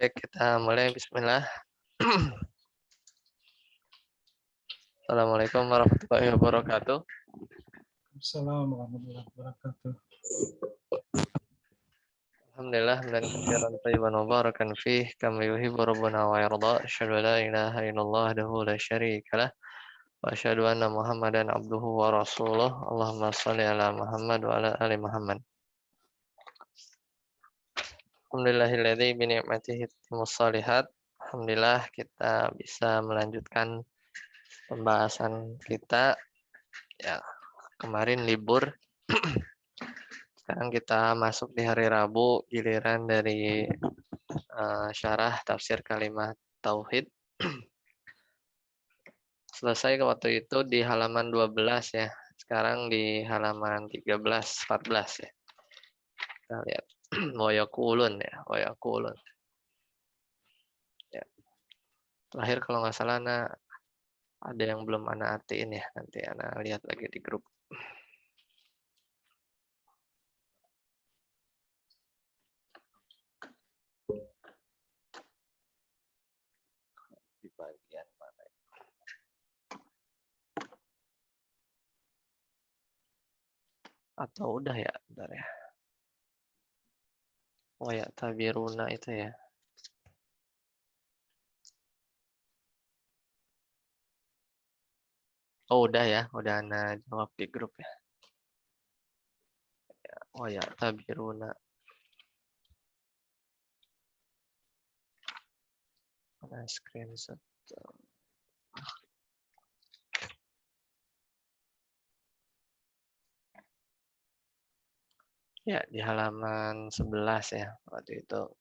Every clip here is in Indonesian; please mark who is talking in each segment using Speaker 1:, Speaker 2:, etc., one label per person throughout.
Speaker 1: Baik, kita mulai. Bismillah. Assalamualaikum warahmatullahi wabarakatuh.
Speaker 2: Assalamualaikum warahmatullahi wabarakatuh.
Speaker 1: Alhamdulillah, dan katsiran thayyiban mubarakan fih kama yuhibbu rabbuna wa yarda. Asyhadu an la ilaha illallah wahdahu la syarika lah wa asyhadu anna Muhammadan abduhu wa rasuluh. Allahumma shalli ala Muhammad wa ala ali Muhammad. Alhamdulillahilladzi bi ni'matihi tatimmus shalihat. Alhamdulillah kita bisa melanjutkan pembahasan kita. Ya, kemarin libur. Sekarang kita masuk di hari Rabu, giliran dari syarah tafsir kalimat tauhid. Selesai waktu itu di halaman 12 ya. Sekarang di halaman 13, 14 ya. Kita lihat. Wayakulun ya, wayakulun. Ya. Terakhir kalau nggak salah ada yang belum ana artiin ya. Nanti ana lihat lagi di grup. Di bagian mana? Atau udah ya, bentar ya. Waya tabiruna itu ya. Oh udah ya, udah ana jawab di grup ya. Waya tabiruna. Ana screenshot. Ya, di halaman 11 ya, waktu itu.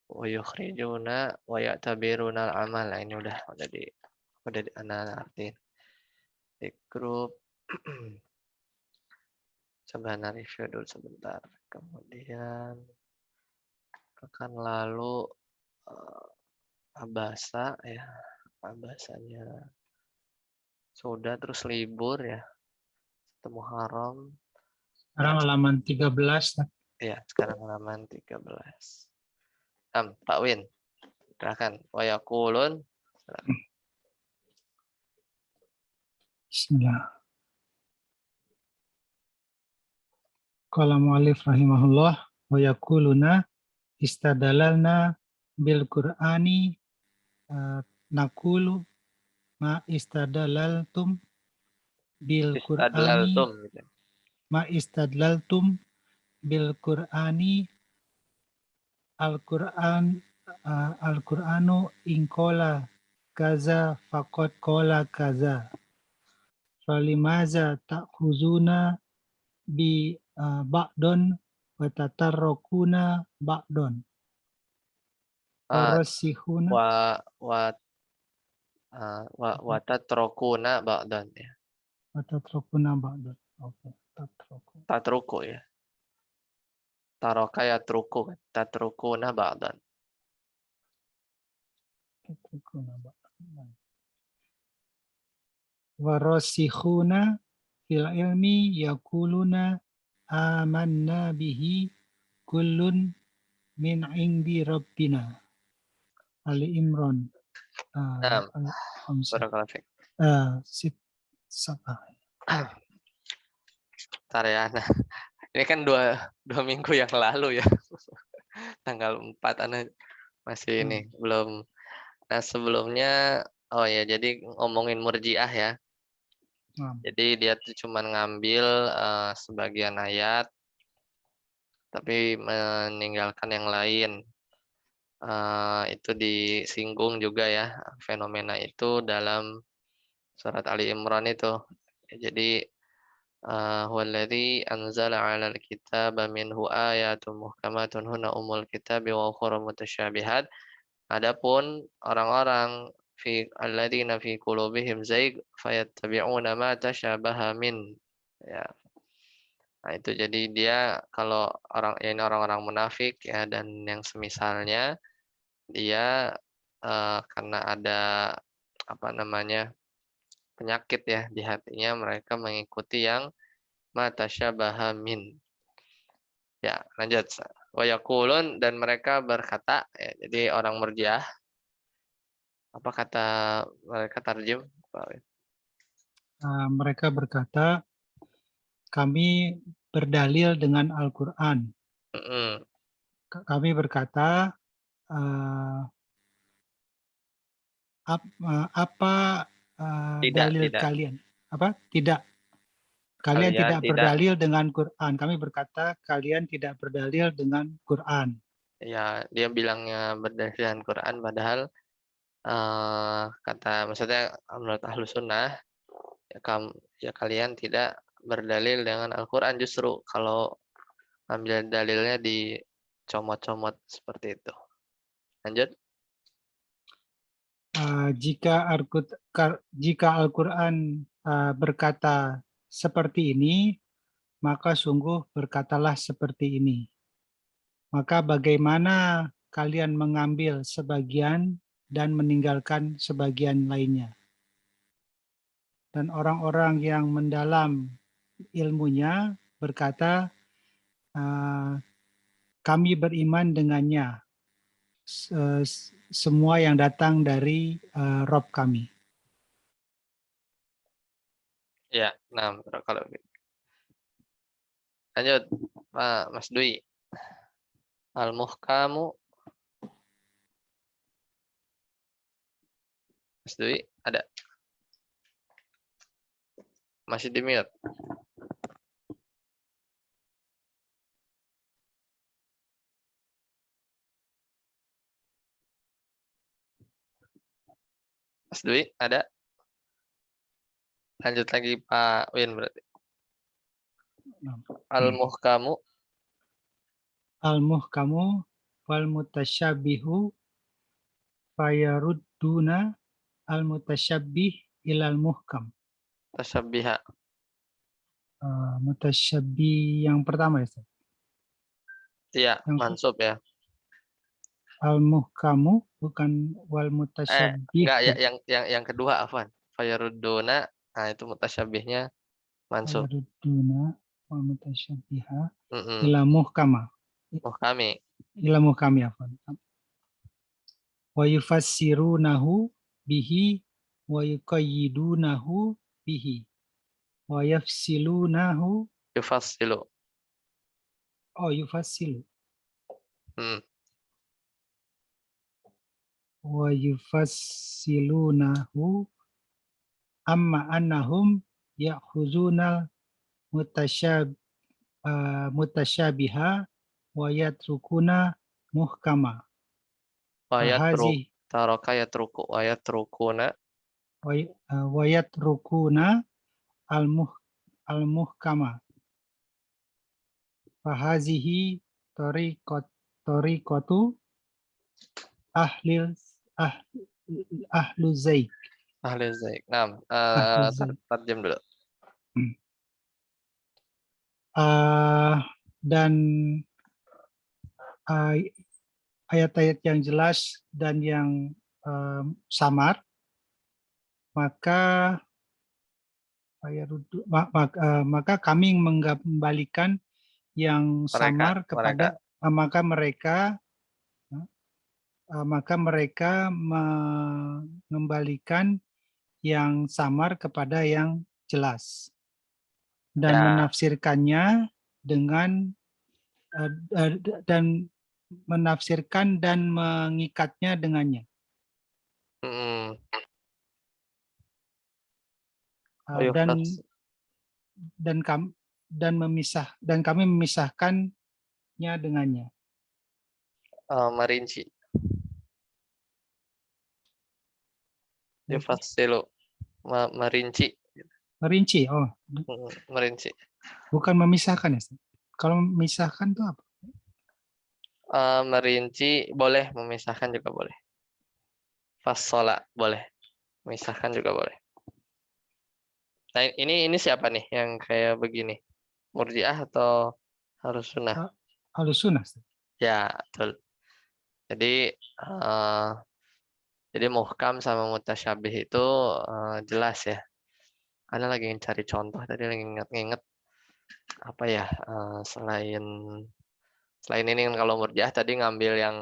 Speaker 1: Wa yukhrijuna wa ya'tabiruna al-amal. Nah, ini udah di artiin di grup. Coba review dulu sebentar. Kemudian pekan lalu abasa ya. Abasanya sudah, terus libur ya. Temu haram.
Speaker 2: Sekarang halaman 13.
Speaker 1: Ya, sekarang halaman 13. Pak Win, silakan. Wa yaqulun.
Speaker 2: Bismillah. Qala mu'allif rahimahullah wa yaquluna istadalalna bil Qur'ani naqulu ma istadalaltum bil Qur'ani
Speaker 1: Istadlaltum gitu.
Speaker 2: ma istadlaltum bil Qur'ani Al-Qur'anu inqala kaza faqad qala kaza falimaza ta'khuzuna bi ba'don wa tatarrukuna ba'don warasihuna
Speaker 1: Wa tatrukuna ba'dan ya.
Speaker 2: wa tatrukuna ba'don. Oke,
Speaker 1: Tatruku ya. Taroka ya truku. Tatrukuna ba'dan.
Speaker 2: tatrukuna ba'don. Warasihuna fil ilmi yaquluna amanna bihi kullun min indi rabbina. Ali Imran.
Speaker 1: Barakallahu fiik. Bentar ya. Nah, ini kan dua minggu yang lalu ya. Tanggal 4 Ana masih ini belum. Nah, sebelumnya ya jadi ngomongin Murji'ah ya. Jadi dia tuh cuman ngambil sebagian ayat tapi meninggalkan yang lain. Itu disinggung juga ya fenomena itu dalam surat Ali Imran itu. Jadi huwallazi anzala 'alal kitaba minhu ayatun muhkamatun hunna ummul kitabi wa ukhra mutasyabihat. Adapun orang-orang alladzina fi qulubihim zaig fayattabi'una ma tasyabaha min. Ya. Nah, itu jadi dia kalau orang-orang munafik ya dan yang semisalnya dia karena ada penyakit ya di hatinya, mereka mengikuti yang matasyabaha min. Ya, lanjut. Wa yaqulun, dan mereka berkata, ya, jadi orang Murji'ah, apa kata mereka tarjim?
Speaker 2: Mereka berkata, kami berdalil dengan Al-Quran.
Speaker 1: Mhm.
Speaker 2: Kami berkata, apa
Speaker 1: Tidak,
Speaker 2: dalil
Speaker 1: tidak.
Speaker 2: kalian? Apa? Tidak. Kalian
Speaker 1: Kalian
Speaker 2: tidak
Speaker 1: tidak,
Speaker 2: berdalil dengan Quran. Kami berkata, kalian tidak berdalil dengan Quran.
Speaker 1: ya, dia bilangnya berdasarkan Quran, padahal kata maksudnya menurut ahlu sunnah, ya, ya kalian tidak berdalil dengan Al-Quran, justru kalau ambil dalilnya dicomot-comot seperti itu. Lanjut.
Speaker 2: Jika Al-Quran berkata seperti ini, maka sungguh berkatalah seperti ini. Maka bagaimana kalian mengambil sebagian dan meninggalkan sebagian lainnya? Dan orang-orang yang mendalam ilmunya berkata, kami beriman dengannya, semua yang datang dari Rob kami.
Speaker 1: Ya, nah kalau lanjut Pak Mas Dwi. Al-Muhkamu, Mas Dwi ada, masih di mute. Mas Dwi ada. Lanjut lagi Pak Win berarti. Al-Muhkamu,
Speaker 2: Al-muhkamu wal mutasyabihu fayarudduna al-mutasyabbih ilal muhkam.
Speaker 1: tasyabiha.
Speaker 2: Mutasyabbih yang pertama ya, Ustaz?
Speaker 1: Iya,
Speaker 2: Yang
Speaker 1: mansub ya.
Speaker 2: al-muhkamu bukan wal
Speaker 1: Enggak, ya,
Speaker 2: mutasyabbihu.
Speaker 1: yang kedua afwan. Fayarudduna, nah itu mutasyabihnya mansub.
Speaker 2: Fayarudduna wal mutasyabbiha
Speaker 1: Mm-mm.
Speaker 2: ila muhkama.
Speaker 1: Muhkami.
Speaker 2: Ila muhkami afwan. Wa yufassirunahu bihi wa yuqayyidunahu bihi wa yafsilunahu.
Speaker 1: Yufassilu.
Speaker 2: Oh, yufassilu.
Speaker 1: Hmm.
Speaker 2: Wa yufassilunahu amma annahum ya'khuzuna mutasyabiha wa yatrukuna muhkama.
Speaker 1: Wayatruk.
Speaker 2: Fahazi
Speaker 1: Taraka yatruku. Wayatrukuna.
Speaker 2: wa yatrukuna al-muhkama. Fahazihi tariqatu ahlil ah, ahlu zaik.
Speaker 1: Ahli zaik. Nah,
Speaker 2: Ahlu zaik.
Speaker 1: tarjem dulu.
Speaker 2: Dan ayat-ayat yang jelas dan yang samar, maka maka kami mengembalikan yang
Speaker 1: Mereka,
Speaker 2: samar
Speaker 1: mereka.
Speaker 2: kepada maka mereka mengembalikan yang samar kepada yang jelas dan
Speaker 1: Ya.
Speaker 2: menafsirkannya dengan dan menafsirkan dan mengikatnya dengannya.
Speaker 1: Mm-mm.
Speaker 2: Dan kami memisahkannya dengannya.
Speaker 1: Merinci. Yufassilu. Merinci.
Speaker 2: Merinci,
Speaker 1: Merinci.
Speaker 2: bukan memisahkan ya. Kalau memisahkan itu apa?
Speaker 1: Merinci boleh, memisahkan juga boleh. Fassola boleh, memisahkan juga boleh. Nah ini siapa nih yang kayak begini? Murji'ah atau harus sunnah?
Speaker 2: Ahlussunnah.
Speaker 1: Ya, betul. Jadi muhkam sama mutasyabih itu jelas ya. Ada lagi yang cari contoh tadi, lagi inget-inget apa ya, selain Selain ini kan kalau Murji'ah tadi ngambil yang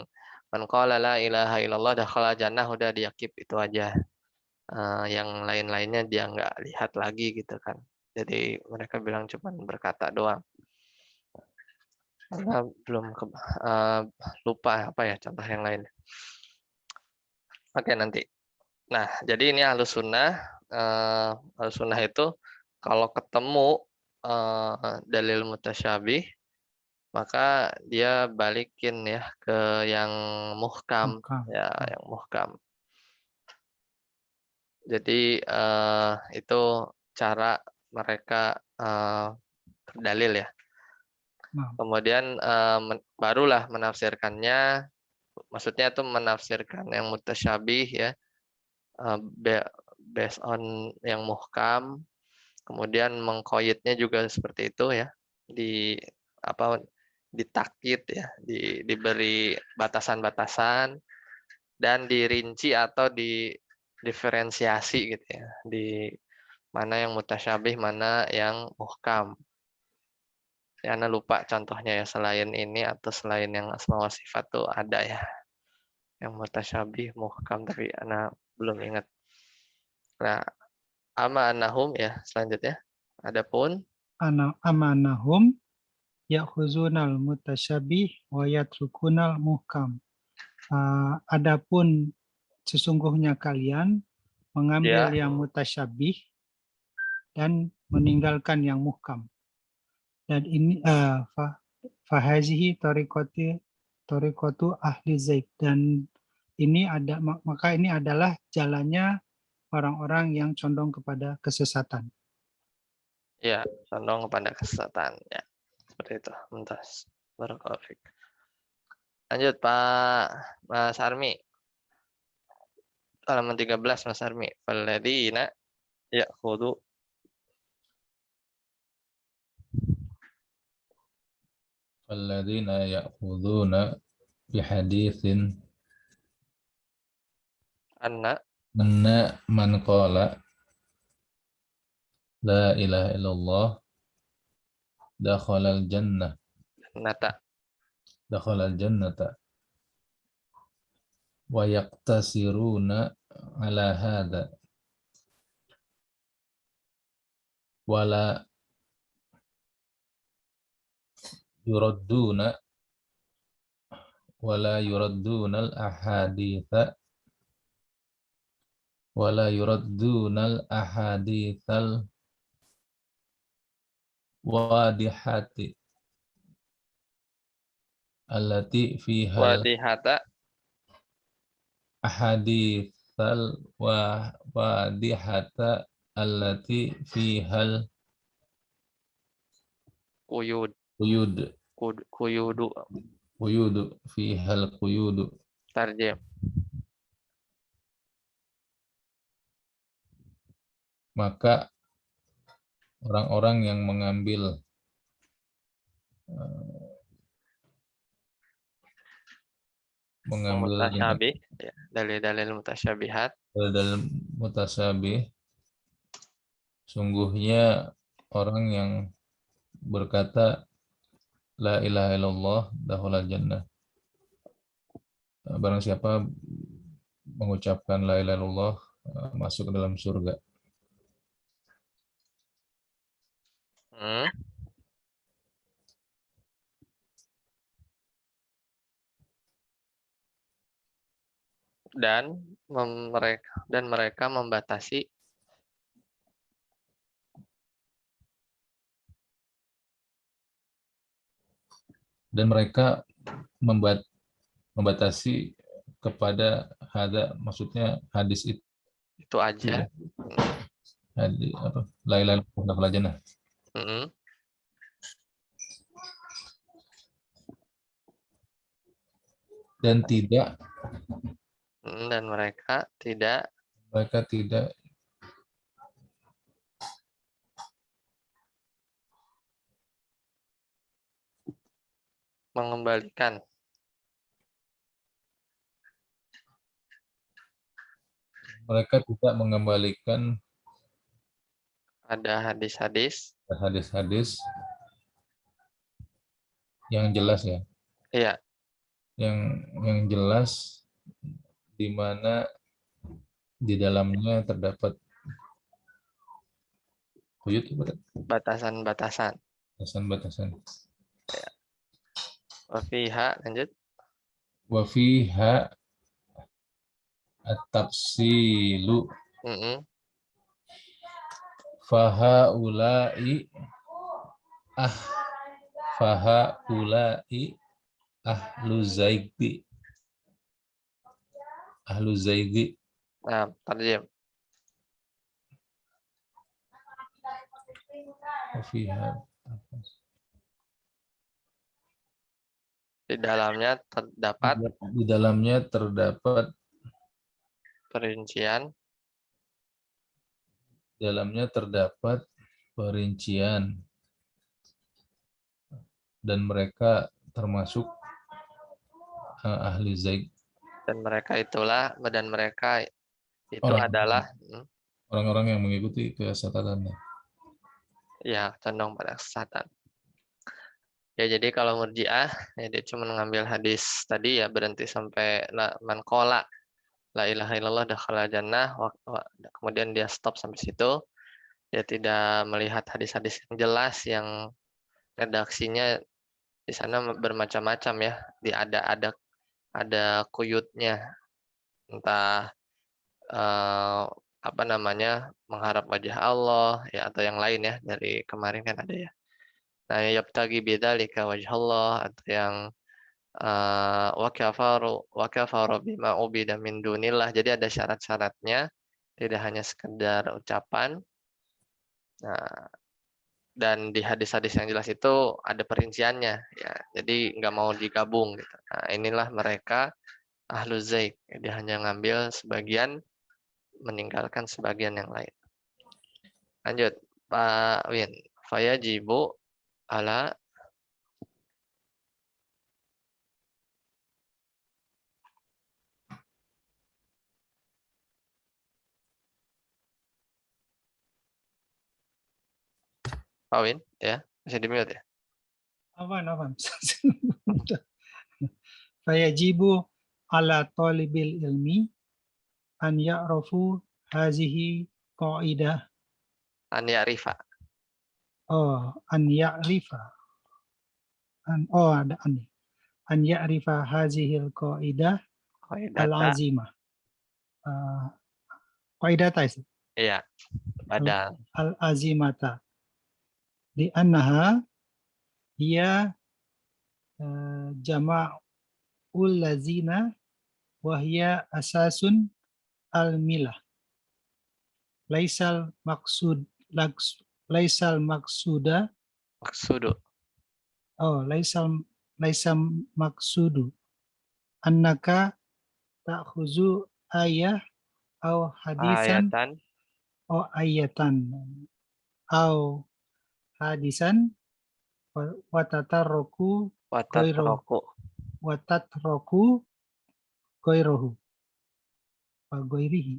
Speaker 1: man qala la ilaha illallah dakhala jannah, udah dia keep itu aja. Yang lain-lainnya dia nggak lihat lagi gitu kan. Jadi mereka bilang cuman berkata doang. Karena belum lupa apa ya contoh yang lain. Oke, nanti. Nah, jadi ini Ahlus Sunnah, Ahlus Sunnah itu kalau ketemu, dalil mutasyabih, maka dia balikin ya ke yang muhkam,
Speaker 2: Muhkam.
Speaker 1: ya yang muhkam. Jadi, itu cara mereka, berdalil ya.
Speaker 2: Nah,
Speaker 1: Kemudian, barulah menafsirkannya, maksudnya itu menafsirkan yang mutasyabih ya, eee, be based on yang muhkam, kemudian mengqayyidnya juga seperti itu ya, di apa, ditakyid ya, diberi batasan-batasan dan dirinci atau diferensiasi gitu ya, di mana yang mutasyabih, mana yang muhkam. Ya, Ana lupa contohnya ya, selain ini atau selain yang asma wa sifat tuh ada ya, yang mutasyabih, muhkam, tapi Ana belum ingat. Nah, ama annahum ya, selanjutnya. Adapun
Speaker 2: amanahum ya'khuzunal mutasyabih wa yatrukunal muhkam. Adapun sesungguhnya kalian mengambil
Speaker 1: dia
Speaker 2: yang mutasyabih dan meninggalkan yang muhkam. Dan ini fahazihi tariqatu ahli zaid, dan ini maka ini adalah jalannya orang-orang yang condong kepada kesesatan.
Speaker 1: ya condong kepada kesesatan ya. Seperti itu. Mumtaz. Barakallahu fiik. Lanjut Pak Mas Armi. Halaman 13 Mas Armi. Falladzina ya'khudhu
Speaker 3: الذين يأخذون بحديث
Speaker 1: anna
Speaker 3: أن من قال لا إله إلا الله دخل الجنة
Speaker 1: nata
Speaker 3: دخل الجنة ويقتصرون على هذا ولا يردون الأحاديث الواضحة التي فيها
Speaker 1: wadihata
Speaker 3: الأحاديث الواضحة التي فيها
Speaker 1: kuyud
Speaker 3: القيود
Speaker 1: kuyudu
Speaker 3: فيها القيود.
Speaker 1: tarjem.
Speaker 3: Maka orang-orang yang mengambil
Speaker 1: Mutasyabih ya, dalil-dalil mutasyabihat
Speaker 3: dalam mutasyabih, sungguhnya orang yang berkata la ilaha illallah dakhulal jannah, barang siapa mengucapkan la ilaha illallah masuk ke dalam surga.
Speaker 1: hmm. dan mereka membatasi
Speaker 3: Dan mereka membatasi kepada maksudnya hadis
Speaker 1: itu aja.
Speaker 3: ya. Hadis apa? La ilaha illallah dakhulal jannah.
Speaker 1: Hmm.
Speaker 3: Dan tidak
Speaker 1: Dan mereka tidak mengembalikan ada hadis-hadis
Speaker 3: hadis-hadis yang jelas ya,
Speaker 1: Iya,
Speaker 3: yang jelas di mana di dalamnya terdapat quyut,
Speaker 1: batasan-batasan.
Speaker 3: batasan-batasan.
Speaker 1: Wa fiha, lanjut.
Speaker 3: Wa fiha at-tafsilu
Speaker 1: Mm-mm.
Speaker 3: fahaulai ah fahaulai ahlu zaigi
Speaker 1: Nah, tarjim.
Speaker 3: wa fiha
Speaker 1: Di dalamnya terdapat
Speaker 3: di dalamnya terdapat
Speaker 1: perincian
Speaker 3: perincian dan mereka termasuk ahli zaid,
Speaker 1: dan mereka itu
Speaker 3: orang-orang
Speaker 1: adalah
Speaker 3: orang-orang yang mengikuti kesesatan.
Speaker 1: ya condong pada kesesatan. Ya jadi kalau Murji'ah ya dia cuma mengambil hadis tadi ya berhenti sampai man qala la ilaha illallah dakhala jannah kemudian dia stop sampai situ. Dia tidak melihat hadis-hadis yang jelas yang redaksinya di sana bermacam-macam ya. Ada kuyutnya, entah apa namanya mengharap wajah Allah ya atau yang lain ya, dari kemarin kan ada ya. Nah, yabtagi bidzalika wajh Allah, atau yang wa kafaru bima ubida min dunillah. Jadi ada syarat-syaratnya, tidak hanya sekedar ucapan. Nah, dan di hadis-hadis yang jelas itu ada perinciannya ya. Jadi nggak mau digabung gitu. Nah, inilah mereka ahlu zaik. Dia hanya ngambil sebagian, meninggalkan sebagian yang lain. Lanjut, Pak Win. Fayajibu ala Pak Win, ya, bisa di-mute ya.
Speaker 2: Afwan. Fayajibu ala talibil ilmi an ya'rafu hazihi qa'idah.
Speaker 1: An ya'rifa.
Speaker 2: An ya'rifa. Ada an. An ya'rifa hazihil qa'idah
Speaker 1: Qaidata.
Speaker 2: al-azimah. Qaidata itu.
Speaker 1: Iya, badal.
Speaker 2: Al-azimata. Di annaha hiya jama'ul lazina wa hiya asasun al-milah. Laisal maksuda
Speaker 1: Maksudu.
Speaker 2: laisal maksudu annaka ta'khuzu ayah au hadisan
Speaker 1: Ayatan
Speaker 2: au ayatan au hadisan wa tatarruku
Speaker 1: watatroku.
Speaker 2: ghairahu wa ghairihi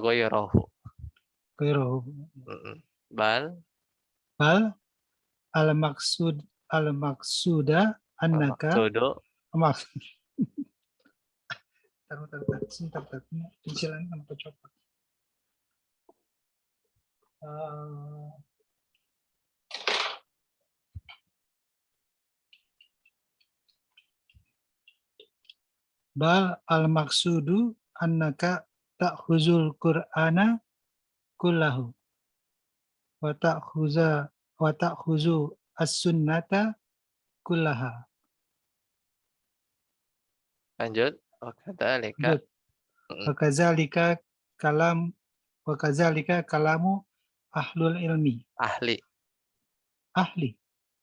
Speaker 1: Goyrohu.
Speaker 2: ghairahu
Speaker 1: Bal
Speaker 2: al maksuda annaka
Speaker 1: maksudu.
Speaker 2: maksud sebentar pencilan apa coba bal al maksudu annaka ta'khuzul qur'ana kullahu wa ta'khuzu as-sunnata kullaha.
Speaker 1: Lanjut. Wakadzalika.
Speaker 2: Wa kadzalika kalamu ahlul ilmi.
Speaker 1: Ahli.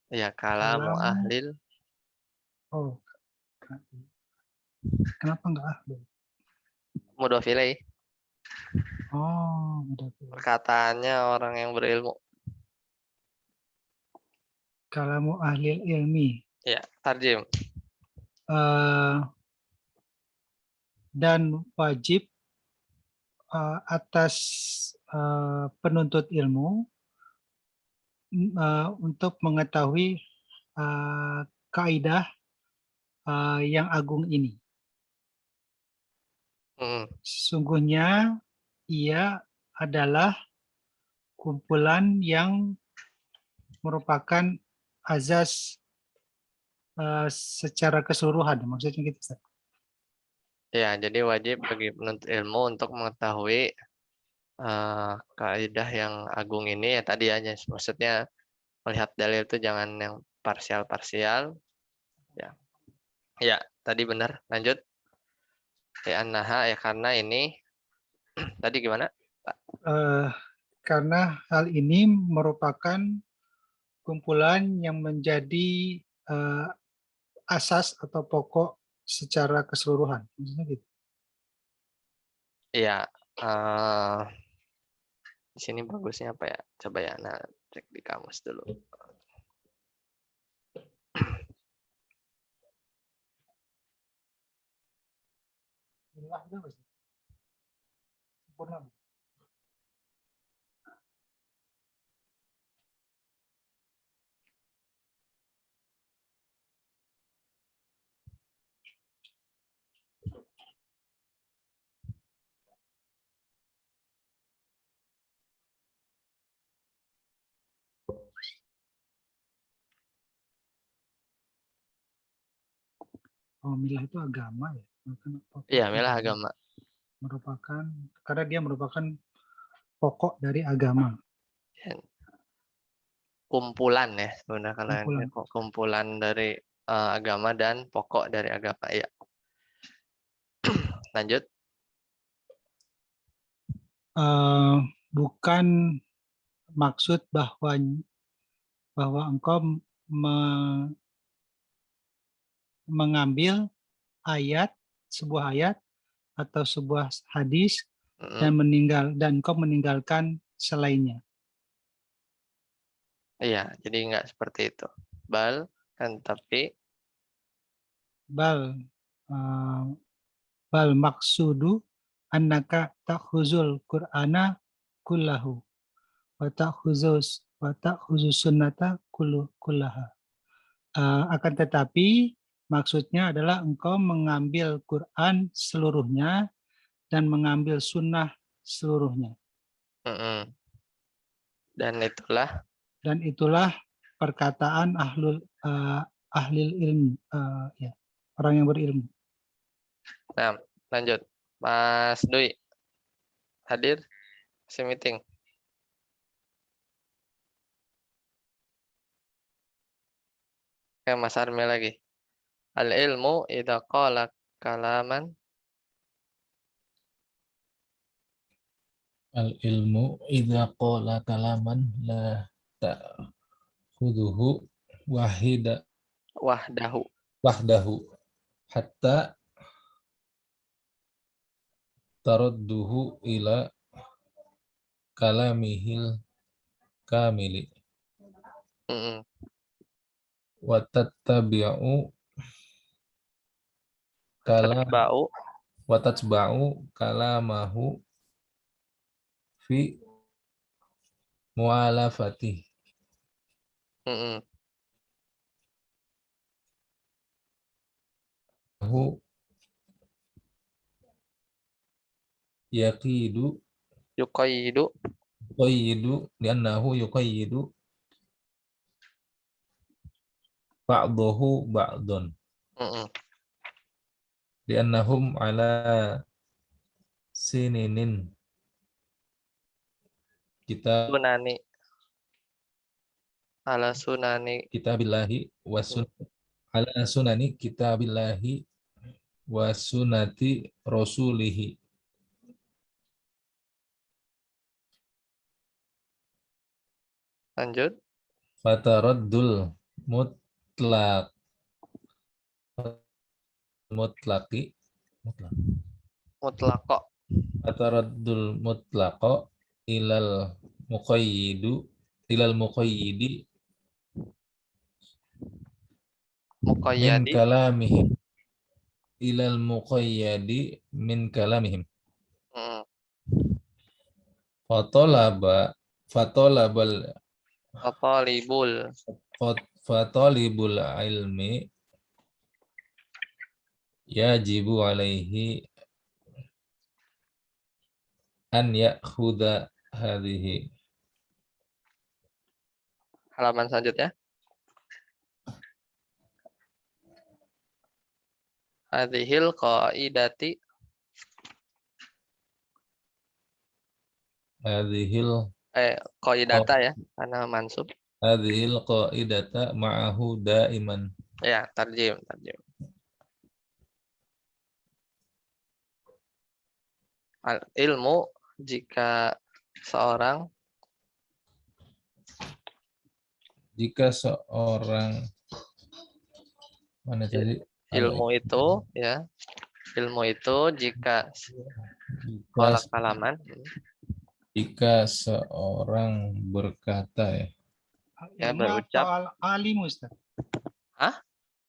Speaker 1: Ya, kalamu ahlil.
Speaker 2: Oh. Kenapa enggak ahli?
Speaker 1: Mudhof ilaih.
Speaker 2: Oh,
Speaker 1: Perkataannya orang yang berilmu.
Speaker 2: Kalamu ahlil ilmi.
Speaker 1: Ya, tarjim.
Speaker 2: Dan wajib atas penuntut ilmu untuk mengetahui kaidah yang agung ini. Sesungguhnya ia adalah kumpulan yang merupakan azas secara keseluruhan. Maksudnya gitu, Ustaz.
Speaker 1: Ya, jadi wajib bagi penuntut ilmu untuk mengetahui kaidah yang agung ini ya tadi aja. Maksudnya melihat dalil itu jangan yang parsial-parsial. Ya, ya tadi benar. Lanjut. Ya karena ini tadi gimana, Pak?
Speaker 2: Karena hal ini merupakan kumpulan yang menjadi asas atau pokok secara keseluruhan. Maksudnya gitu.
Speaker 1: Iya, di sini bagusnya apa ya? Coba ya, nah cek di kamus dulu.
Speaker 2: Sempurna. Oh, milah itu agama ya?
Speaker 1: Iya, milah agama.
Speaker 2: Merupakan, karena dia merupakan pokok dari agama.
Speaker 1: Kumpulan ya, sebenarnya kumpulan dari agama dan pokok dari agama. Ya. Lanjut.
Speaker 2: Bukan maksud bahwa engkau mengambil sebuah ayat atau sebuah hadis dan engkau meninggalkan selainnya.
Speaker 1: Iya, jadi enggak seperti itu. Tapi
Speaker 2: Bal maksudu annaka ta'khuzul Qur'ana kullahu wa ta'khuzus sunnata kullaha. Akan tetapi maksudnya adalah engkau mengambil Quran seluruhnya dan mengambil sunnah seluruhnya.
Speaker 1: Dan itulah
Speaker 2: perkataan ahli ilmu, ya, orang yang berilmu.
Speaker 1: Nah, lanjut. Mas Dwi, hadir? Si meeting. Mas Armi lagi. Al-ilmu idza qala kalaman.
Speaker 3: Al-ilmu idza qala kalaman la ta'khudhuhu wahdahu hatta taradduhu ila kalamihil kamili wa tatba'u kalamahu fi mu'alafati.
Speaker 1: Yuqayyidu
Speaker 3: li'annahu yuqayyidu ba'dahu ba'dun li'annahum ala sininin
Speaker 1: sunani ala sunani
Speaker 3: kitabillahi ala sunani kitabillahi wa sunnati rasulihi.
Speaker 1: Lanjut.
Speaker 3: Fataraddul mutlaqi
Speaker 1: Mutlaqo.
Speaker 3: Fataraddul mutlaqo ilal muqayyidi min kalamihim ilal muqayyadi min kalamihim. Fatolabal
Speaker 1: Fatalibul.
Speaker 3: Fatalibul ilmi yajibu alaihi an ya'khudha hadhihi.
Speaker 1: Halaman selanjutnya. Hadhil qaidati
Speaker 3: Hadhil
Speaker 1: qaidata ya, karena mansub.
Speaker 3: hadhil qaidata ma'ahu daiman.
Speaker 1: Ya, tarjim. Al ilmu jika seorang
Speaker 3: mana tadi
Speaker 1: ilmu itu ya, ilmu itu jika kolak halaman
Speaker 3: jika seorang berkata ya
Speaker 2: Ini
Speaker 1: berucap.
Speaker 2: atau al-alimu, Ustaz?
Speaker 1: Hah?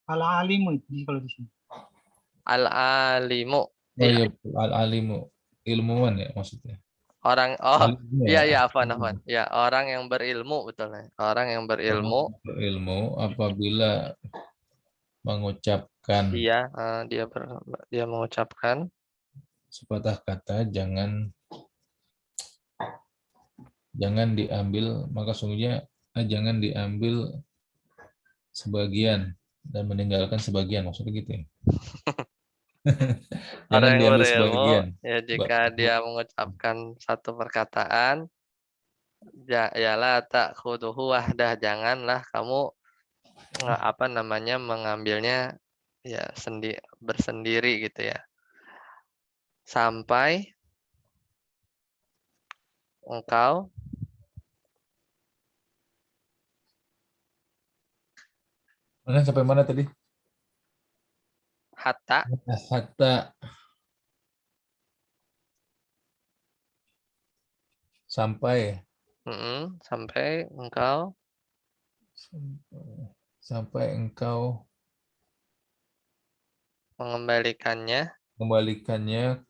Speaker 2: Al-alimu ini kalau di sini.
Speaker 1: Al-alimu.
Speaker 3: Oh iya, al-alimu, ilmuwan ya maksudnya.
Speaker 1: Orang
Speaker 3: Alimnya
Speaker 1: iya
Speaker 3: ya.
Speaker 1: afwan. Ya, orang yang berilmu betul ya. Orang yang berilmu
Speaker 3: Berilmu apabila mengucapkan
Speaker 1: dia mengucapkan
Speaker 3: sepatah kata jangan diambil, maka sungguhnya jangan diambil sebagian dan meninggalkan sebagian, maksudnya gitu ya. Jangan
Speaker 1: orang yang
Speaker 3: diambil
Speaker 1: berilmu
Speaker 3: sebagian.
Speaker 1: ya jika dia mengucapkan satu perkataan ya la ta'khuduhu wahdah, janganlah kamu mengambilnya ya bersendiri gitu ya. Sampai engkau
Speaker 3: Sampai mana tadi?
Speaker 1: hatta
Speaker 3: Hatta sampai
Speaker 1: sampai engkau mengembalikannya
Speaker 3: mengembalikannya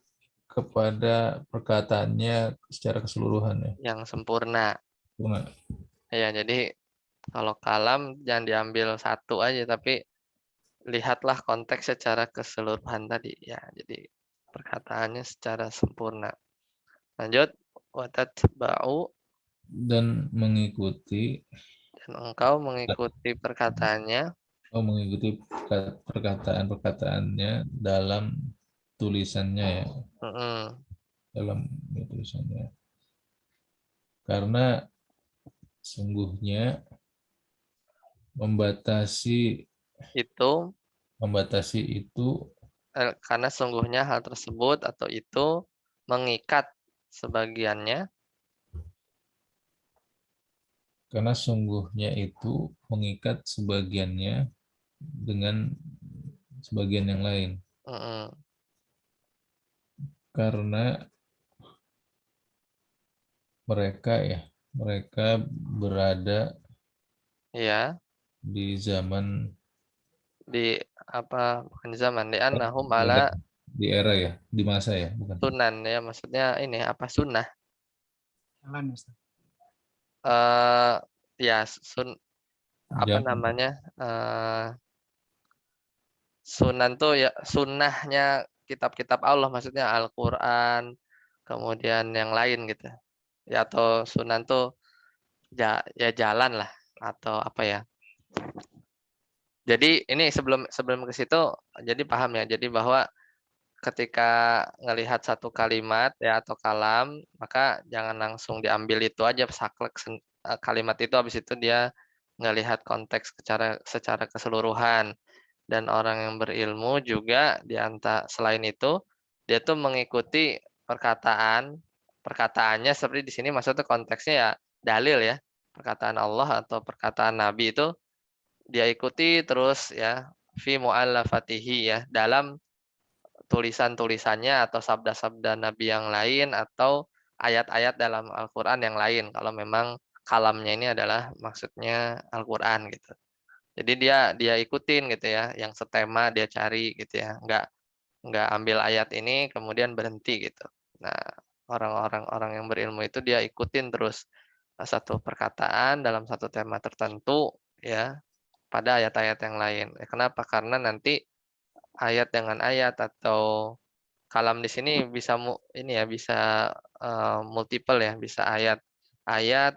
Speaker 3: kepada perkataannya secara keseluruhan ya.
Speaker 1: yang sempurna.
Speaker 3: Cuma
Speaker 1: Ya, jadi kalau kalam jangan diambil satu aja, tapi lihatlah konteks secara keseluruhan tadi. Ya, jadi perkataannya secara sempurna. Lanjut, watatba'u
Speaker 3: dan mengikuti
Speaker 1: dan engkau mengikuti perkataannya
Speaker 3: perkataan-perkataannya dalam tulisannya ya, dalam tulisannya. Karena sungguhnya membatasi itu
Speaker 1: karena sungguhnya hal tersebut atau itu mengikat sebagiannya
Speaker 3: karena sungguhnya itu mengikat sebagiannya dengan sebagian yang lain. Karena mereka berada
Speaker 1: ya
Speaker 3: di zaman
Speaker 1: bukan di zaman di annahum ala
Speaker 3: di era ya, di masa ya, bukan.
Speaker 1: sunan ya, maksudnya ini apa sunnah?
Speaker 2: Jalan, Ustaz.
Speaker 1: Ya sunan tuh ya sunnahnya kitab-kitab Allah, maksudnya Al-Qur'an, kemudian yang lain gitu. Ya atau sunan tuh ya jalan lah atau apa ya. Jadi ini sebelum ke situ jadi paham ya. Jadi bahwa ketika ngelihat satu kalimat ya atau kalam, maka jangan langsung diambil itu aja saklek kalimat itu, habis itu dia ngelihat konteks secara keseluruhan. Dan orang yang berilmu juga selain itu dia tuh mengikuti perkataannya, seperti di sini maksudnya konteksnya ya dalil ya, perkataan Allah atau perkataan Nabi itu dia ikuti terus ya fi mu'allafatihi ya, dalam tulisan-tulisannya atau sabda-sabda Nabi yang lain atau ayat-ayat dalam Al-Qur'an yang lain, kalau memang kalamnya ini adalah maksudnya Al-Qur'an gitu. Jadi dia ikutin gitu ya, yang setema dia cari gitu ya, nggak ambil ayat ini kemudian berhenti gitu. Nah, orang yang berilmu itu dia ikutin terus satu perkataan dalam satu tema tertentu ya pada ayat-ayat yang lain. Kenapa? Karena nanti ayat dengan ayat atau kalam di sini bisa ini ya bisa multiple ya, bisa ayat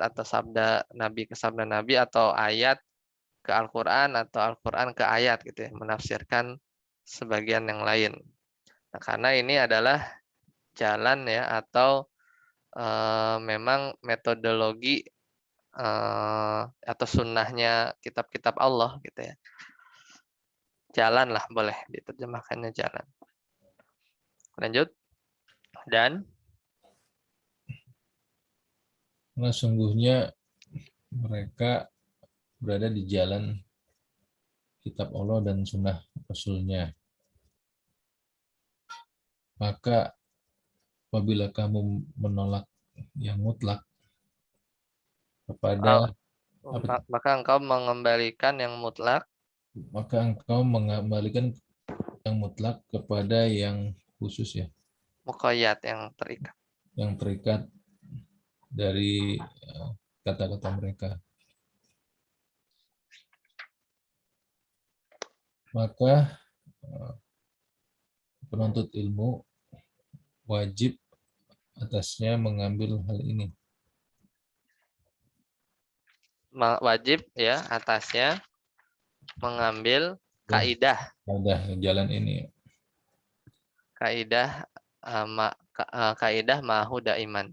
Speaker 1: atau sabda Nabi ke sabda Nabi atau ayat ke Al-Qur'an atau Al-Qur'an ke ayat gitu ya, menafsirkan sebagian yang lain. Nah, karena ini adalah jalan ya atau memang metodologi atau sunnahnya kitab-kitab Allah gitu ya. Jalan lah boleh diterjemahkannya jalan. Lanjut. Dan
Speaker 3: Karena sungguhnya mereka berada di jalan kitab Allah dan sunnah Rasulnya. Maka apabila kamu menolak yang mutlak kepada
Speaker 1: maka engkau mengembalikan yang mutlak
Speaker 3: maka engkau mengembalikan yang mutlak kepada yang khusus ya,
Speaker 1: muqayyad yang
Speaker 3: terikat dari kata-kata mereka. Maka penuntut ilmu wajib atasnya mengambil hal ini.
Speaker 1: Wajib ya atasnya mengambil kaidah
Speaker 3: Jalan ini.
Speaker 1: kaidah kaidah mahu daiman.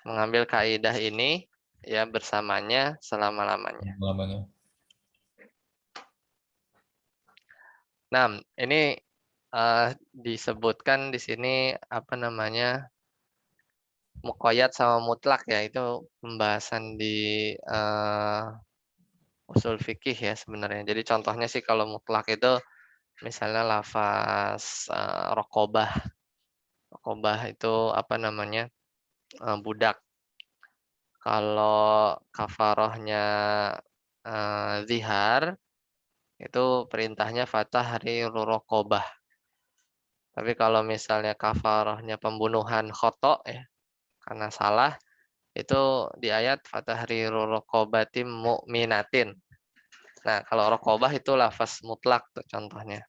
Speaker 1: Mengambil kaidah ini ya bersamanya selama-lamanya. Nah, ini disebutkan di sini apa namanya muqayyad sama mutlak ya, itu pembahasan di usul fikih ya sebenarnya. Jadi contohnya sih kalau mutlak itu misalnya lafaz raqabah. Raqabah itu apa namanya? Budak. Kalau kafarahnya zihar itu perintahnya fatahriru raqabah. Tapi kalau misalnya kafarahnya pembunuhan khoto ya karena salah itu di ayat fatahriru raqabatim mu'minatin. Nah, kalau raqabah itu lafaz mutlak tuh contohnya.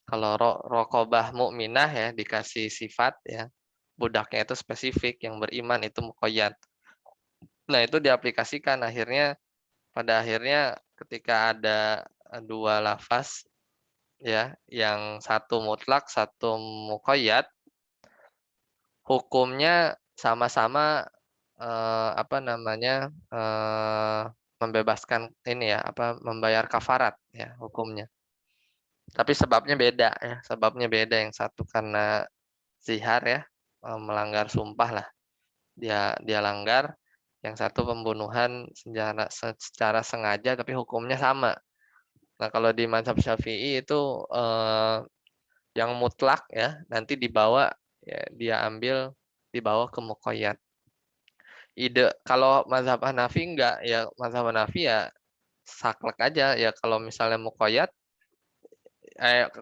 Speaker 1: Kalau raqabah mukminah ya dikasih sifat ya. Budaknya itu spesifik yang beriman itu muqayyad. Nah, itu diaplikasikan pada akhirnya ketika ada dua lafaz ya, yang satu mutlak, satu muqayyad, hukumnya sama-sama apa namanya? Membebaskan ini ya, apa membayar kafarat ya hukumnya. Tapi sebabnya beda ya, sebabnya beda. Yang satu karena zihar ya, melanggar sumpah lah. Dia langgar, yang satu pembunuhan secara sengaja tapi hukumnya sama. Nah, kalau di mazhab Syafi'i itu yang mutlak ya, nanti dibawa ya dibawa ke muqayyad. Kalau mazhab Hanafi enggak, ya mazhab Hanafi ya saklek aja ya kalau misalnya muqayyad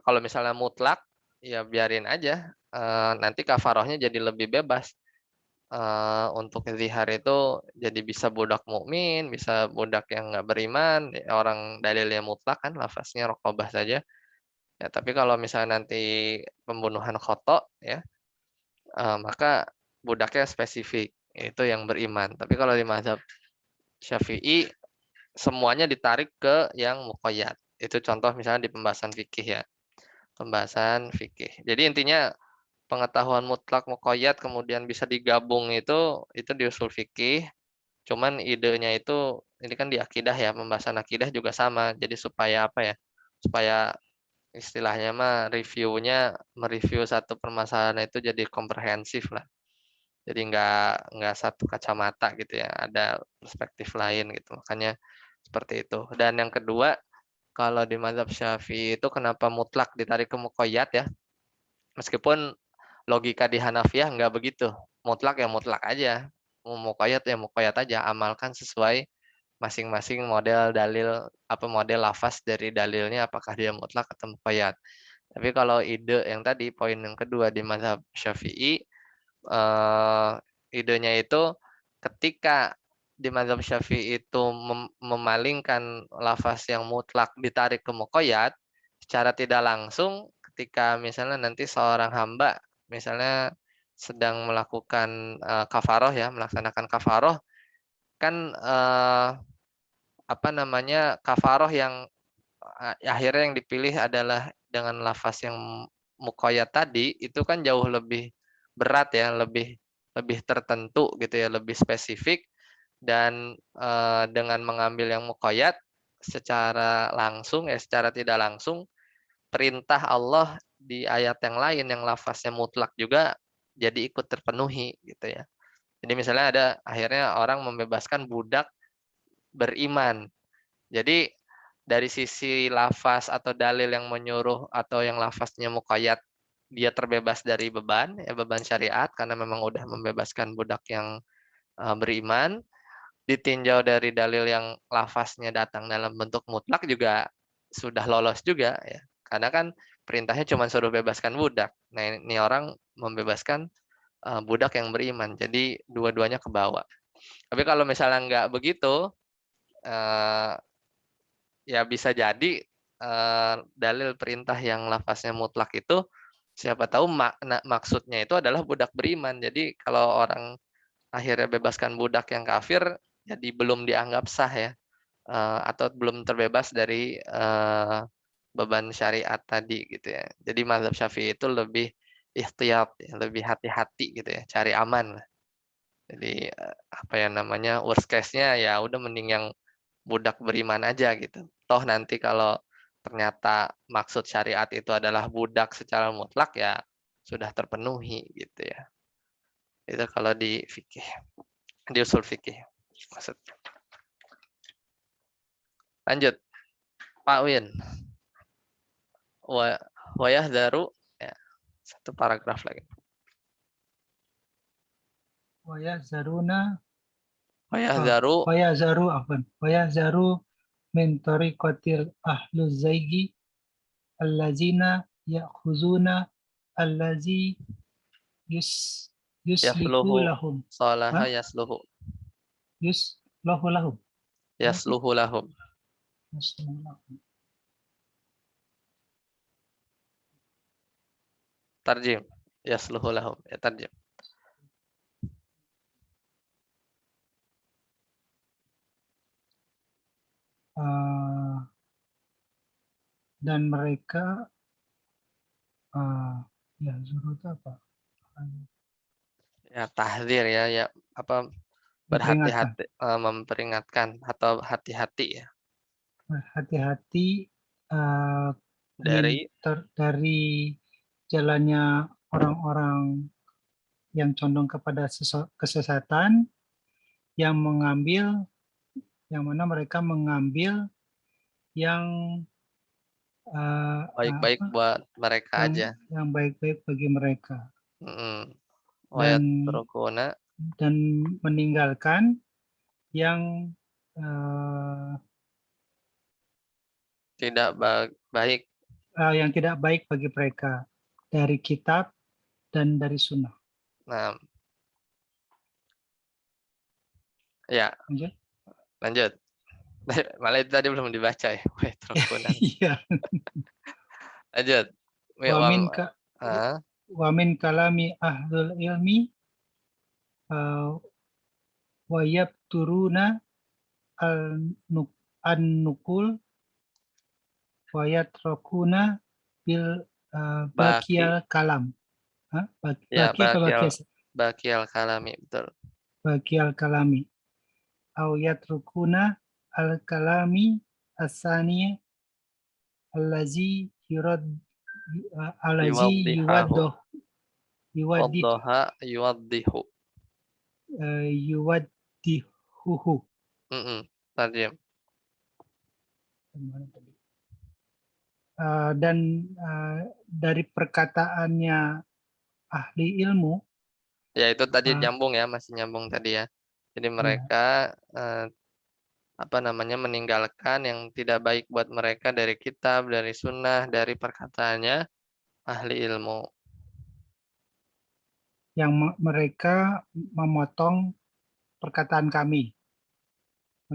Speaker 1: kalau misalnya mutlak ya biarin aja nanti kafarahnya jadi lebih bebas. Untuk zihar itu jadi bisa budak mukmin, bisa budak yang nggak beriman, ya orang dalilnya mutlak kan lafaznya raqabah saja. Ya, tapi kalau misalnya nanti pembunuhan khoto ya, maka budaknya spesifik, itu yang beriman. Tapi kalau di mazhab Syafi'i semuanya ditarik ke yang muqayyad. Itu contoh misalnya di pembahasan fikih ya. Pembahasan fikih. Jadi intinya pengetahuan mutlak muqayyad kemudian bisa digabung itu di usul fikih. Cuman idenya itu ini kan di akidah ya, pembahasan akidah juga sama. Jadi supaya apa ya? Supaya istilahnya mah mereview satu permasalahan itu jadi komprehensif lah. Jadi nggak satu kacamata gitu ya, ada perspektif lain gitu. Makanya seperti itu. Dan yang kedua, kalau di mazhab Syafi'i itu kenapa mutlak ditarik ke muqayyad ya? Meskipun logika di Hanafiyah nggak begitu. Mutlak ya mutlak aja. Muqayyad ya muqayyad aja. Amalkan sesuai masing-masing model dalil model lafaz dari dalilnya apakah dia mutlak atau muqayyad. Tapi kalau ide yang tadi poin yang kedua di mazhab Syafi'i idenya itu ketika di mazhab Syafi'i itu memalingkan lafaz yang mutlak ditarik ke muqayyad secara tidak langsung, ketika misalnya nanti seorang hamba misalnya sedang melakukan kafaroh ya, melaksanakan kafaroh, kan apa namanya, kafaroh yang akhirnya yang dipilih adalah dengan lafaz yang muqayyad tadi, itu kan jauh lebih berat ya, lebih lebih tertentu gitu ya, lebih spesifik, dan dengan mengambil yang muqayyad secara langsung ya, secara tidak langsung perintah Allah di ayat yang lain yang lafaznya mutlak juga jadi ikut terpenuhi gitu ya. Jadi misalnya ada akhirnya orang membebaskan budak beriman. Jadi dari sisi lafaz atau dalil yang menyuruh atau yang lafaznya muqayyad, dia terbebas dari beban ya, beban syariat karena memang udah membebaskan budak yang beriman. Ditinjau dari dalil yang lafaznya datang dalam bentuk mutlak juga sudah lolos juga ya. Karena kan perintahnya cuma suruh bebaskan budak. Nah, ini orang membebaskan budak yang beriman. Jadi dua-duanya ke bawah. Tapi kalau misalnya nggak begitu, eh, ya bisa jadi dalil perintah yang lafaznya mutlak itu siapa tahu makna maksudnya itu adalah budak beriman. Jadi kalau orang akhirnya bebaskan budak yang kafir, jadi belum dianggap sah ya, atau belum terbebas dari beban syariat tadi gitu ya. Jadi mazhab Syafi'i itu lebih ikhtiyat, ya, lebih hati-hati gitu ya, cari aman lah. Jadi apa ya namanya, worst case-nya ya udah mending yang budak beriman aja gitu. Toh nanti kalau ternyata maksud syariat itu adalah budak secara mutlak ya sudah terpenuhi gitu ya. Itu kalau di fikih, di usul fikih maksudnya. Lanjut, Pak Win. Wayahdaru ya, satu paragraf lagi.
Speaker 2: Wayahzaruna
Speaker 1: Wayahdaru
Speaker 2: wayahzaru min tariqatil ahluz zaigi allazina ya'khuzuna allazi yuslihu
Speaker 1: yasluhu
Speaker 2: lahum.
Speaker 1: salaha
Speaker 2: Hah?
Speaker 1: yasluhu
Speaker 2: Yuslahu lahum.
Speaker 1: yasluhu lahum.
Speaker 2: Yuslahu lahum.
Speaker 1: Tarjim yasluhu lahum ya, tarjim.
Speaker 2: Dan mereka ya zuru itu apa?
Speaker 1: Ya tahdzir ya, ya apa,
Speaker 2: Memperingatkan.
Speaker 1: berhati-hati, memperingatkan atau hati-hati ya
Speaker 2: Hati-hati
Speaker 1: dari
Speaker 2: dari jalannya orang-orang yang condong kepada kesesatan, yang mana mereka mengambil yang
Speaker 1: baik-baik buat mereka aja.
Speaker 2: yang baik-baik bagi mereka,
Speaker 1: Wayat rukuna
Speaker 2: dan meninggalkan yang
Speaker 1: tidak baik.
Speaker 2: Yang tidak baik bagi mereka dari kitab dan dari sunnah.
Speaker 1: Nah, ya lanjut. Malah itu tadi belum dibaca ya. Wayat rukuna.
Speaker 2: Iya.
Speaker 1: Lanjut.
Speaker 2: Wa min kalami ahlul ilmi wa yabturuna an-nukul wa yatrakuna bil bakiyal kalam.
Speaker 1: Ya,
Speaker 2: Baki
Speaker 1: bakiyal kalami, betul.
Speaker 2: Bakiyal kalami. Au yatrukuna al-kalami as-sani allazi
Speaker 1: yuwaddihu.
Speaker 2: Yuwaddihuhu.
Speaker 1: Tarjim.
Speaker 2: Dan dari perkataannya ahli ilmu,
Speaker 1: ya itu tadi nyambung ya, masih nyambung tadi ya. Jadi mereka apa namanya, meninggalkan yang tidak baik buat mereka dari kitab, dari sunnah, dari perkataannya ahli ilmu.
Speaker 2: Yang mereka memotong perkataan kami.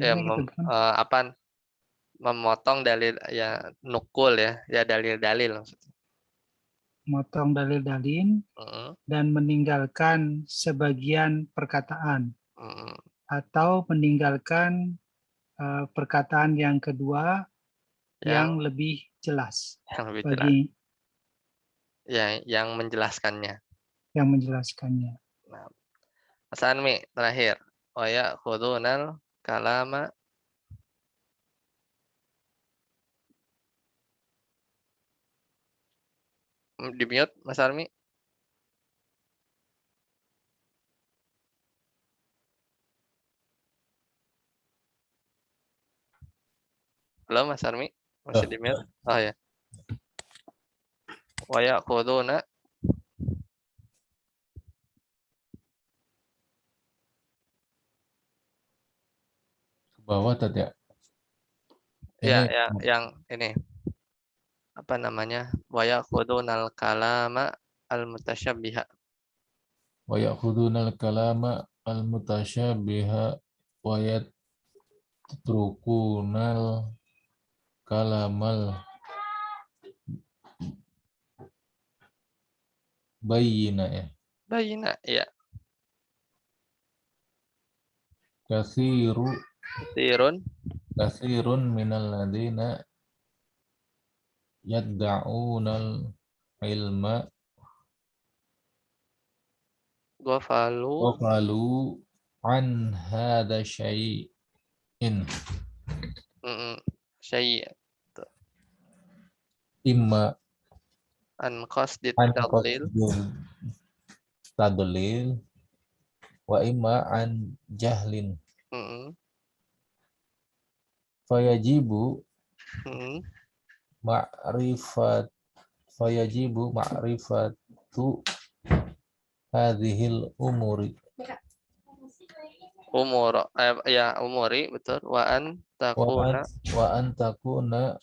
Speaker 1: Ya,
Speaker 2: Maksudnya gitu kan?
Speaker 1: apa, memotong dalil, ya nukul ya dalil-dalil maksudnya.
Speaker 2: Motong dalil-dalil
Speaker 1: Mm,
Speaker 2: dan meninggalkan sebagian perkataan
Speaker 1: mm,
Speaker 2: atau meninggalkan perkataan yang kedua
Speaker 1: yang
Speaker 2: yang lebih jelas
Speaker 1: yang lebih jelas,
Speaker 2: bagi
Speaker 1: ya yang menjelaskannya.
Speaker 2: yang menjelaskannya.
Speaker 1: Nah, Mas Anmi terakhir, wa ya'khudunal kalama, di mute Mas Armi. Halo Mas Armi, masih di mute? Oh ya. Wa ya'khuduna,
Speaker 3: Ke bawah tadi ya.
Speaker 1: ya
Speaker 3: Ini
Speaker 1: yang ini apa namanya? Wa ya'khudunal kalama al-mutasyabbiha.
Speaker 3: wa ya'khudunal kalama al-mutasyabiha wa yatrukunal kalamal bayyina ya.
Speaker 1: Bayina, ya.
Speaker 3: Kathiru
Speaker 1: Tirun,
Speaker 3: kathirun minal ladina yad'unal ilma
Speaker 1: gofalu,
Speaker 3: qafalu an hadha syai'in
Speaker 1: syai'
Speaker 3: imma
Speaker 1: an qasdit
Speaker 3: an
Speaker 1: tadlil,
Speaker 3: qasdil tadlil wa imma an jahlin
Speaker 1: mm,
Speaker 3: fayajibu
Speaker 1: mm,
Speaker 3: ma'rifat fayajibu ma'rifatu hadhil umuri
Speaker 1: umur, ya umuri betul, wa an
Speaker 3: wa an
Speaker 1: takuna,
Speaker 3: wa an takuna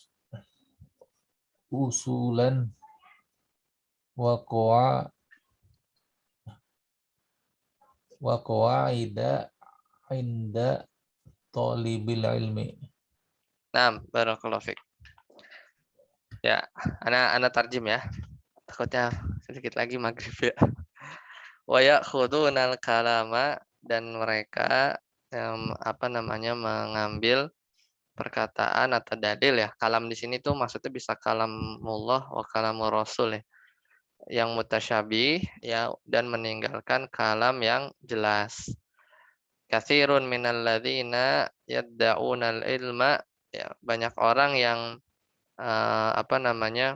Speaker 3: usulan wa qawaida inda talibil ilmi.
Speaker 1: nah barakallahu fik. Ya, ana tarjim ya. Takutnya sedikit lagi maghrib ya. Wa ya'khudunal kalama, dan mereka apa namanya, mengambil perkataan atau dalil ya. Kalam di sini tuh maksudnya bisa kalamullah wa kalamur rasul ya. Yang mutasyabih ya, dan meninggalkan kalam yang jelas. Katsirun minal ladzina yadda'unal ilma, ya banyak orang yang apa namanya,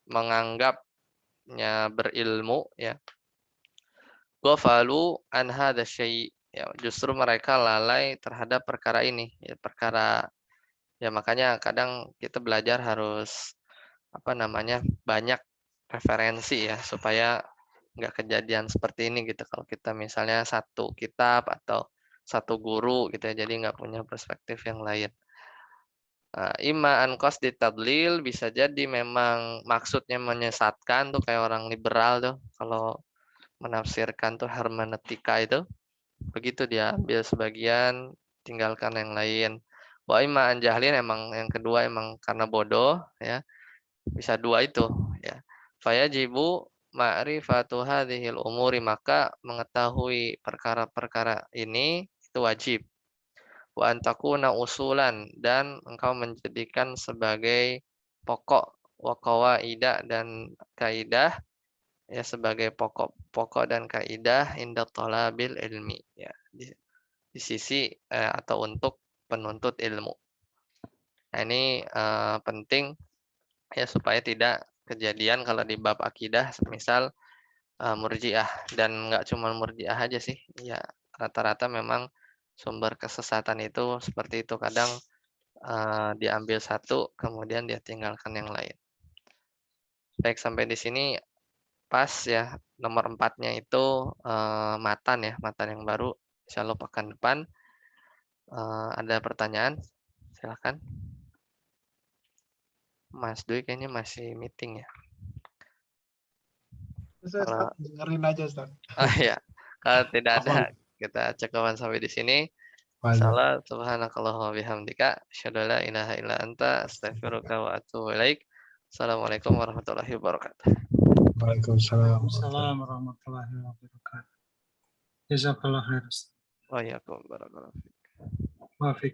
Speaker 1: menganggapnya berilmu ya. Ghafalu an hadza syai', ya justru mereka lalai terhadap perkara ini ya, perkara ya, makanya kadang kita belajar harus apa namanya, banyak referensi ya supaya nggak kejadian seperti ini gitu, kalau kita misalnya satu kitab atau satu guru gitu ya, jadi nggak punya perspektif yang lain. Imma an qasdi tadlil, bisa jadi memang maksudnya menyesatkan tuh, kayak orang liberal tuh kalau menafsirkan tuh hermeneutika itu, begitu dia ambil sebagian, tinggalkan yang lain. Wa imma an jahlin, emang yang kedua emang karena bodoh ya, bisa dua itu ya. Fayajibu ma'rifatu hadhil umuri, maka mengetahui perkara-perkara ini itu wajib. Wa antakuna usulan, dan engkau menjadikan sebagai pokok, wa qawaidah, dan kaidah ya, sebagai pokok-pokok dan kaidah inda talabil ilmi ya, di sisi atau untuk penuntut ilmu. Nah ini penting ya, supaya tidak kejadian kalau di bab akidah misal murjiah, dan nggak cuma murjiah aja sih ya, rata-rata memang sumber kesesatan itu seperti itu, kadang diambil satu kemudian dia tinggalkan yang lain. Baik, sampai di sini pas ya. Nomor 4-nya itu matan ya, matan yang baru. Insyaallah pekan depan. Ada pertanyaan? Silakan. Mas Dwi kayaknya masih meeting ya.
Speaker 4: Ustaz,
Speaker 1: Kalau
Speaker 4: dengerin aja Ustaz.
Speaker 1: ya, kalau tidak ada kita cukupkan sampai di sini.
Speaker 2: Baik.
Speaker 1: Salam subhanakallahumma bihamdika asyhadu an la ilaha illa anta astaghfiruka wa atubu ilaik. Assalamualaikum warahmatullahi wabarakatuh.
Speaker 2: Waalaikumsalam. Assalamualaikum warahmatullahi wabarakatuh. Jazakallah khair.
Speaker 1: Wa iyyakum barakallahu.
Speaker 2: Maafik.